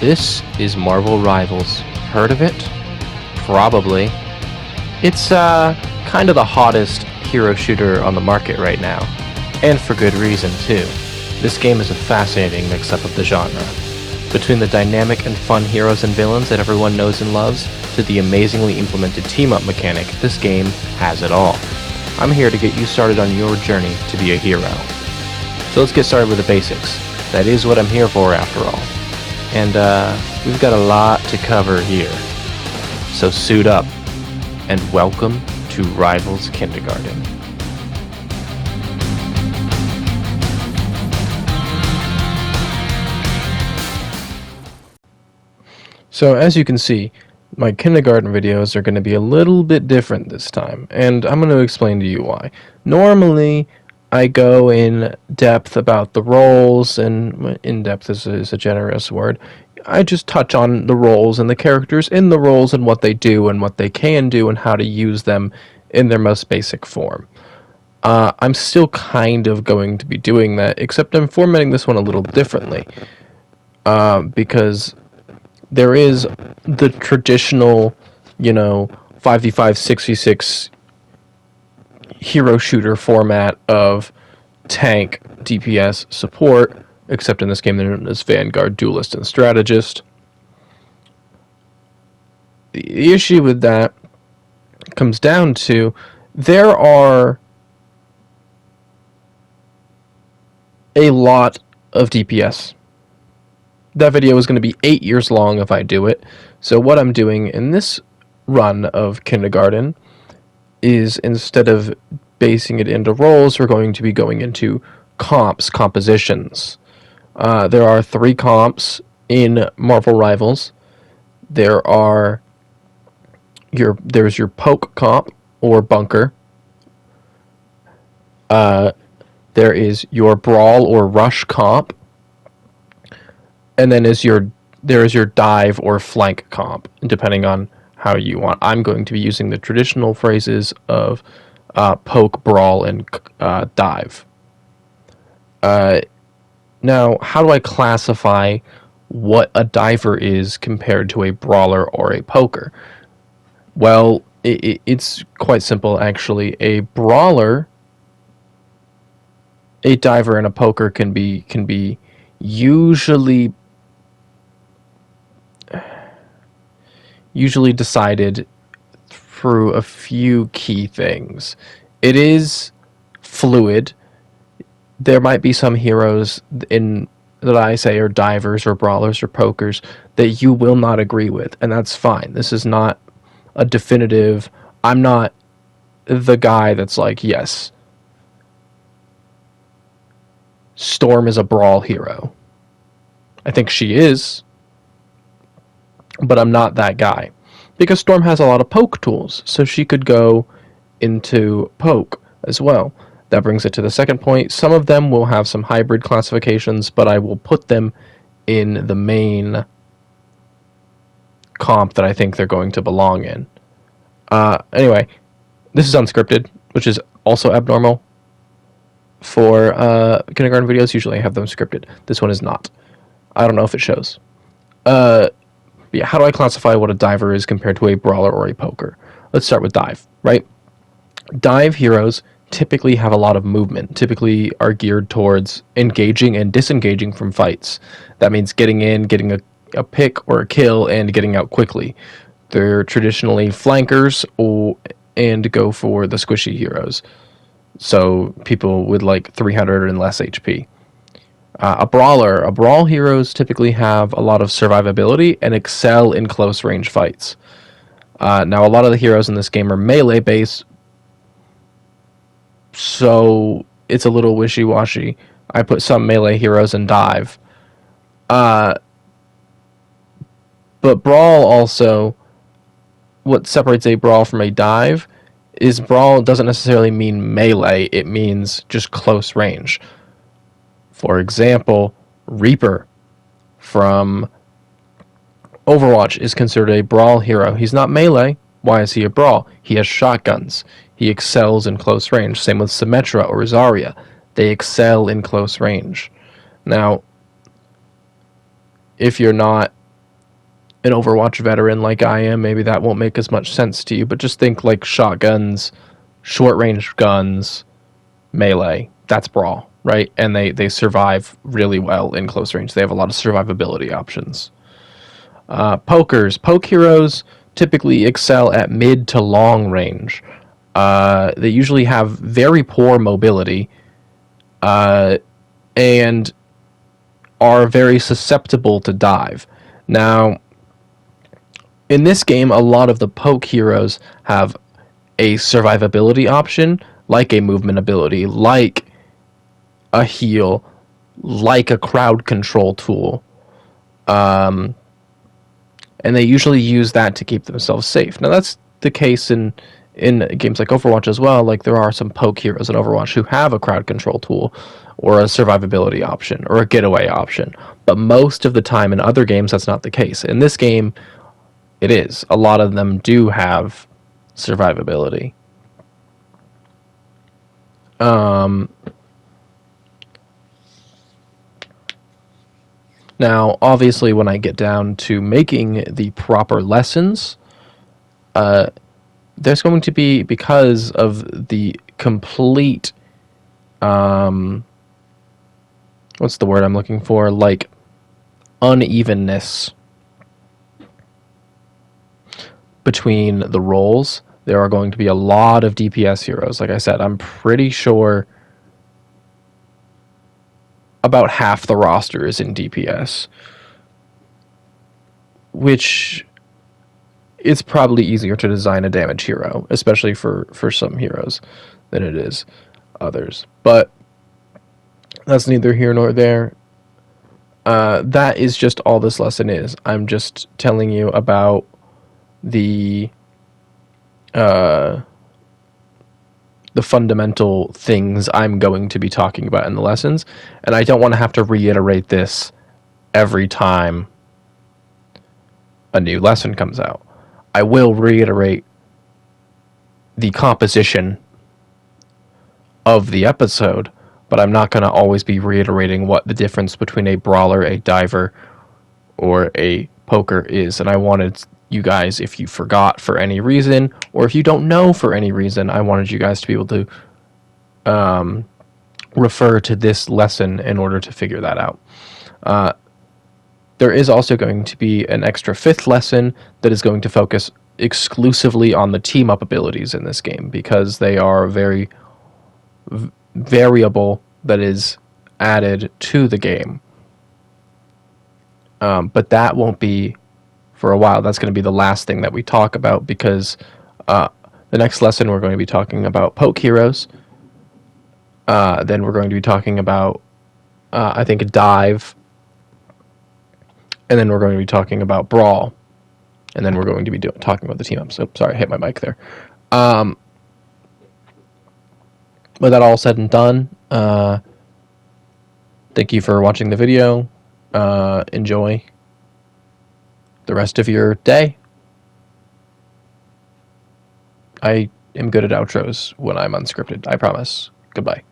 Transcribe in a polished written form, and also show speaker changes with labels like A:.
A: This is Marvel Rivals. Heard of it? Probably. It's kind of the hottest hero shooter on the market right now. And for good reason, too. This game is a fascinating mix-up of the genre. Between the dynamic and fun heroes and villains that everyone knows and loves, to the amazingly implemented team-up mechanic, this game has it all. I'm here to get you started on your journey to be a hero. So let's get started with the basics. That is what I'm here for, after all. And we've got a lot to cover here. So suit up, and welcome to Rivals Kindergarten. So as you can see, my kindergarten videos are going to be a little bit different this time, and I'm going to explain to you why. Normally, I go in depth about the roles, and in depth is a generous word. I just touch on the roles and the characters in the roles and what they do and what they can do and how to use them in their most basic form. I'm still kind of going to be doing that, except I'm formatting this one a little differently, because there is the traditional, 5v5, 6v6 hero shooter format of tank, DPS, support, except in this game they're known as Vanguard, Duelist, and Strategist. The issue with that comes down to there are a lot of DPS. That video is going to be 8 years long if I do it. So what I'm doing in this run of Kindergarten is, instead of basing it into roles, we're going to be going into compositions. There are 3 comps in Marvel Rivals. There's your poke comp, or bunker. There is your brawl or rush comp. And then there is your dive or flank comp, depending on how you want. I'm going to be using the traditional phrases of poke, brawl, and dive. Now, how do I classify what a diver is compared to a brawler or a poker? Well, it's quite simple, actually. A brawler, a diver, and a poker can be usually decided through a few key things. It is fluid. There might be some heroes that I say are divers or brawlers or pokers that you will not agree with, and that's fine. This is not a definitive. I'm not the guy that's like, yes, Storm is a brawl hero. I think she is, but I'm not that guy. Because Storm has a lot of poke tools, so she could go into poke as well. That brings it to the second point. Some of them will have some hybrid classifications, but I will put them in the main comp that I think they're going to belong in. Anyway, this is unscripted, which is also abnormal. For kindergarten videos, usually I have them scripted. This one is not. I don't know if it shows. Yeah, how do I classify what a diver is compared to a brawler or a poker? Let's start with dive, right? Dive heroes typically have a lot of movement, typically are geared towards engaging and disengaging from fights. That means getting in, getting a pick or a kill, and getting out quickly. They're traditionally flankers and go for the squishy heroes. So people with like 300 and less HP. Brawl heroes typically have a lot of survivability and excel in close range fights. Now, a lot of the heroes in this game are melee based, so it's a little wishy-washy. I put some melee heroes in dive. But brawl also, what separates a brawl from a dive is brawl doesn't necessarily mean melee, it means just close range. For example, Reaper from Overwatch is considered a brawl hero. He's not melee. Why is he a brawl? He has shotguns. He excels in close range. Same with Symmetra or Zarya. They excel in close range. Now, if you're not an Overwatch veteran like I am, maybe that won't make as much sense to you, but just think like shotguns, short range guns, melee. That's Brawl, right? And they survive really well in close range. They have a lot of survivability options. Poke heroes typically excel at mid to long range. They usually have very poor mobility, and are very susceptible to dive. Now, in this game, a lot of the poke heroes have a survivability option, like a movement ability, like a heal, like a crowd control tool. And they usually use that to keep themselves safe. Now, that's the case in games like Overwatch as well. Like, there are some poke heroes in Overwatch who have a crowd control tool or a survivability option or a getaway option. But most of the time in other games, that's not the case. In this game, it is. A lot of them do have survivability. Now, obviously, when I get down to making the proper lessons, there's going to be, because of the complete, what's the word I'm looking for? Like, unevenness between the roles, there are going to be a lot of DPS heroes. Like I said, I'm pretty sure about half the roster is in DPS, which it's probably easier to design a damage hero, especially for some heroes, than it is others. But that's neither here nor there. That is just all this lesson is. I'm just telling you about the fundamental things I'm going to be talking about in the lessons, and I don't want to have to reiterate this every time a new lesson comes out. I will reiterate the composition of the episode, but I'm not going to always be reiterating what the difference between a brawler, a diver, or a poker is. And I wanted you guys, if you forgot for any reason, or if you don't know for any reason, I wanted you guys to be able to refer to this lesson in order to figure that out. There is also going to be an extra 5th lesson that is going to focus exclusively on the team up abilities in this game, because they are very variable that is added to the game. But that won't be for a while. That's going to be the last thing that we talk about, because the next lesson we're going to be talking about poke heroes. Then we're going to be talking about, I think, a dive. And then we're going to be talking about brawl. And then we're going to be talking about the team ups. So, sorry, I hit my mic there. With that all said and done, thank you for watching the video. Enjoy the rest of your day. I am good at outros when I'm unscripted, I promise. Goodbye.